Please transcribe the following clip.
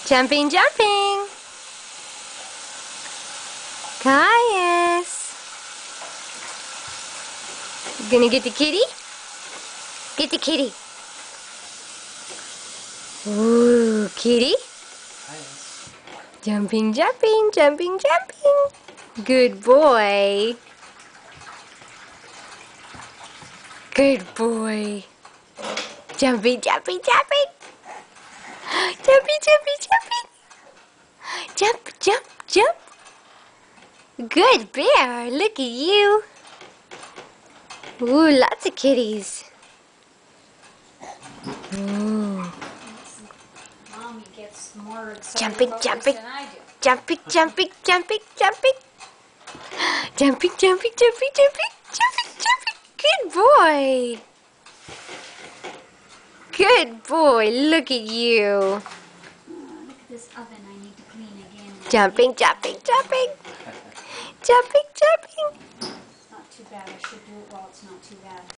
Jumping, jumping. Caius. You gonna get the kitty? Get the kitty. Ooh, kitty. Jumping, jumping, jumping, jumping. Good boy. Good boy. Jumping, jumping, jumping. Jumping, jumping, jumping. Jump, jump, jump. Good bear. Look at you. Ooh, lots of kitties. Ooh. Mommy gets more excited Jumping, about jumping. this than I do. Jumping, jumping, jumping, jumping. Jumping, jumping, jumping, jumping, jumping, jumping. Good boy. Good boy. Look at you. Look at this oven I need to clean again. Jumping, jumping, jumping. Jumping, jumping. It's not too bad. I should do it while it's not too bad.